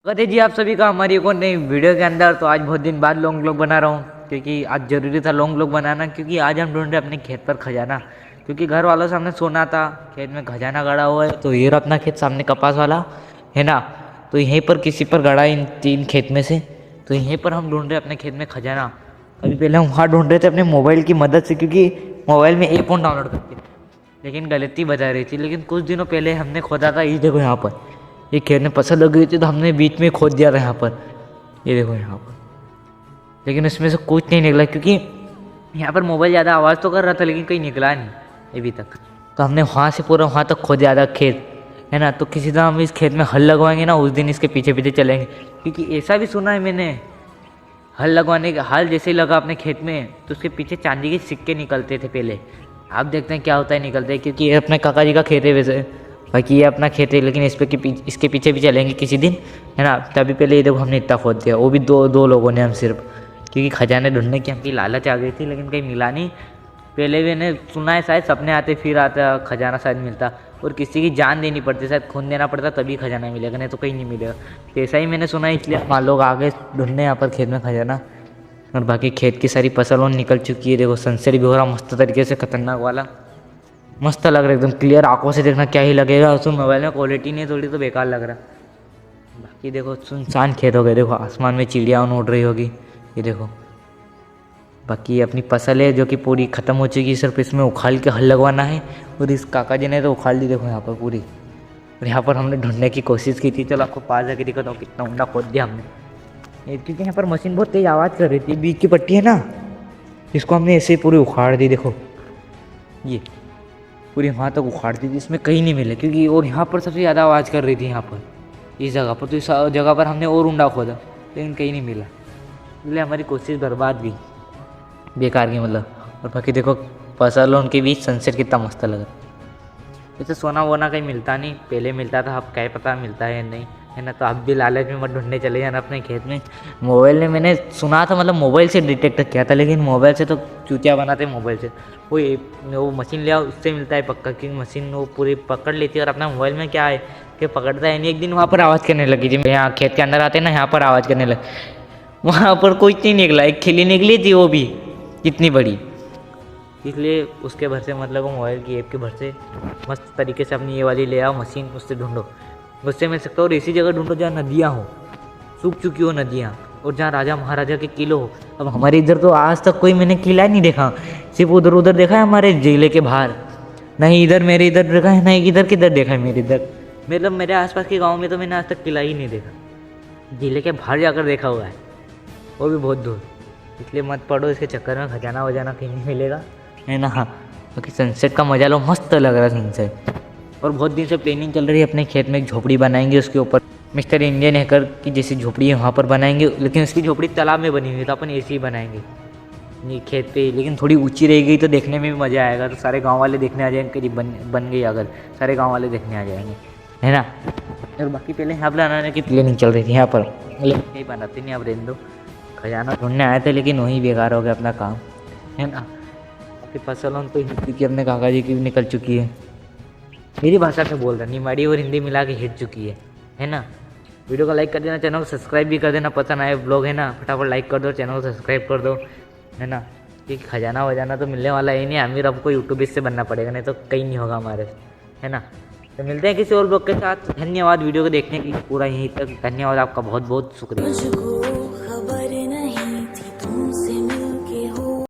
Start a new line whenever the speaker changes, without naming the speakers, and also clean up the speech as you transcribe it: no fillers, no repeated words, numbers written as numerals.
कहते जी आप सभी का हमारी एक और नई वीडियो के अंदर। तो आज बहुत दिन बाद लॉन्ग व्लॉग बना रहा हूँ क्योंकि आज ज़रूरी था लॉन्ग व्लॉग बनाना, क्योंकि आज हम ढूंढ रहे अपने खेत पर खजाना। क्योंकि घर वालों से हमने सुना था खेत में खजाना गड़ा हुआ है, तो ये रहा अपना खेत सामने कपास वाला है ना। तो यहीं पर किसी पर गड़ा इन 3 खेत में से, तो यहीं पर हम ढूंढ रहे अपने खेत में खजाना। अभी पहले हम वहाँ ढूंढ रहे थे अपने मोबाइल की मदद से, क्योंकि मोबाइल में ऐप ऑन डाउनलोड करके, लेकिन गलती बता रही थी। लेकिन कुछ दिनों पहले हमने खोदा था, ये देखो यहाँ पर ये खेत में फसल लग गई थी, तो हमने बीच में खोद दिया था यहाँ पर, ये देखो यहाँ पर। लेकिन इसमें से कुछ नहीं निकला, क्योंकि यहाँ पर मोबाइल ज़्यादा आवाज़ तो कर रहा था लेकिन कहीं निकला नहीं अभी तक। तो हमने वहाँ से पूरा वहाँ तक खोद दिया था खेत, है ना। तो किसी तरह हम इस खेत में हल लगवाएंगे ना, उस दिन इसके पीछे पीछे चलेंगे। क्योंकि ऐसा भी सुना है मैंने, हल लगवाने का हल जैसे ही लगा अपने खेत में तो उसके पीछे चांदी के सिक्के निकलते थे पहले। आप देखते हैं क्या होता है निकलते हैं, क्योंकि ये अपने काका जी का खेत है वैसे, बाकी ये अपना खेत है, लेकिन इसके पीछे भी चलेंगे किसी दिन, है ना। तभी पहले ये देखो हमने इतना खोद दिया, वो भी दो लोगों ने हम सिर्फ, क्योंकि खजाने ढूंढने की हमकी लालच आ गई थी लेकिन कहीं मिला नहीं। पहले भी मैंने सुना है शायद सपने आते फिर आता खजाना शायद मिलता, और किसी की जान देनी पड़ती, शायद खून देना पड़ता तभी खजाना मिलेगा, नहीं तो कहीं नहीं मिलेगा। तो ऐसा ही मैंने सुना है, इसलिए हम लोग आ गए ढूंढने यहाँ पर खेत में खजाना। और बाकी खेत की सारी फसल निकल चुकी है, देखो सनसेट भी हो रहा मस्त तरीके से, खतरनाक वाला मस्त लग रहा है एकदम क्लियर। आंखों से देखना क्या ही लगेगा, उसमें मोबाइल में क्वालिटी नहीं थोड़ी तो बेकार लग रहा। बाकी देखो सुनसान खेत हो गए, देखो आसमान में चिड़िया उड़ रही होगी, ये देखो। बाकी ये अपनी फसल है जो कि पूरी ख़त्म हो चुकी है, सिर्फ इसमें उखाड़ के हल लगवाना है। और इस काका जी ने तो उखाड़ ली देखो यहाँ पर पूरी। और यहाँ पर हमने ढूंढने की कोशिश की थी, चलो आपको पास जाके दिखाता हूँ कितना ऊंडा खोद दिया हमने। क्योंकि यहाँ पर मशीन बहुत तेज आवाज़ कर रही थी, बीच की पट्टी है ना, इसको हमने ऐसे ही पूरी उखाड़ दी, देखो ये पूरी वहाँ तक उखाड़ दी थी, इसमें कहीं नहीं मिले। क्योंकि और यहाँ पर सबसे ज़्यादा आवाज़ कर रही थी यहाँ पर, इस जगह पर। तो इस जगह पर हमने और ऊंडा खोदा लेकिन कहीं नहीं मिला, इसलिए हमारी कोशिश बर्बाद गई, बेकार की मतलब। और बाकी देखो फसल और उनके बीच सनसेट कितना मस्त लगा। वैसे सोना वोना कहीं मिलता नहीं, पहले मिलता था, अब क्या पता मिलता है नहीं, है ना। तो आप भी लालच में मत ढूंढने चले जाना अपने खेत में। मोबाइल ने मैंने सुना था, मतलब मोबाइल से डिटेक्ट किया था, लेकिन मोबाइल से तो चूतिया बनाते हैं मोबाइल से। वो मशीन ले आओ, उससे मिलता है पक्का, क्योंकि मशीन वो पूरी पकड़ लेती है। और अपना मोबाइल में क्या है कि पकड़ता है नहीं। एक दिन वहाँ पर आवाज़ करने लगी थी, यहाँ खेत के अंदर आते ना, यहाँ पर आवाज़ करने लगी, वहाँ पर कुछ नहीं निकला, एक खिल्ली निकली थी, वो भी कितनी बड़ी। इसलिए उसके भर से मतलब वो मोबाइल की ऐप के भर से मस्त तरीके से अपनी ये वाली ले आओ मशीन, उससे ढूंढो, उससे मिल सकता हो। और ऐसी जगह ढूंढो जहाँ नदियाँ हो, सूख चुकी हो नदियाँ, और जहाँ राजा महाराजा के किले हो। अब हमारे इधर तो आज तक कोई मैंने किला नहीं देखा, सिर्फ उधर उधर देखा है हमारे जिले के बाहर, नहीं इधर मेरे इधर देखा है, नहीं इधर किधर देखा है मेरे इधर। मतलब मेरे आसपास के गाँव में तो मैंने आज तक किला ही नहीं देखा, जिले के बाहर जाकर देखा हुआ है, वो भी बहुत दूर। इसलिए मत पड़ो इसके चक्कर में, खजाना वजाना कहीं नहीं मिलेगा, है ना। बाकी सनसेट का मजा लो, मस्त लग रहा है सनसेट। और बहुत दिन से प्लानिंग चल रही है, अपने खेत में एक झोपड़ी बनाएंगे, उसके ऊपर मिस्टर इंडियन हैकर की जैसी झोपड़ी है वहाँ पर बनाएंगे। लेकिन उसकी झोपड़ी तालाब में बनी हुई है, तो अपन ऐसे ही बनाएंगे नहीं खेत पे, लेकिन थोड़ी ऊंची रह गई तो देखने में भी मज़ा आएगा। तो सारे गाँव वाले देखने आ जाएंगे, करीब बन गई अगर, सारे गाँव वाले देखने आ जाएंगे, है ना। और बाकी पहले यहाँ बनाने की प्लानिंग चल रही थी यहाँ पर, लेकिन कहीं बनाते नहीं, अब रहने दो। खजाना ढूंढने आए थे लेकिन वहीं बेकार हो गया अपना काम, है ना। बाकी फसलों तो हिंदी की अपने काका जी की भी निकल चुकी है, मेरी भाषा में बोल रहा, निमाड़ी और हिंदी मिला के हिट चुकी है ना। वीडियो को लाइक कर देना, चैनल को सब्सक्राइब भी कर देना, पसंद आए ब्लॉग है ना, फटाफट लाइक कर दो, चैनल को सब्सक्राइब कर दो, है ना। क्योंकि खजाना वजाना तो मिलने वाला है नहीं, अमीर अब को यूट्यूब से बनना पड़ेगा, नहीं तो कहीं नहीं होगा हमारे, है ना। तो मिलते हैं किसी और ब्लॉग के साथ। धन्यवाद वीडियो को देखने के लिए पूरा यहीं तक, धन्यवाद आपका बहुत बहुत शुक्रिया।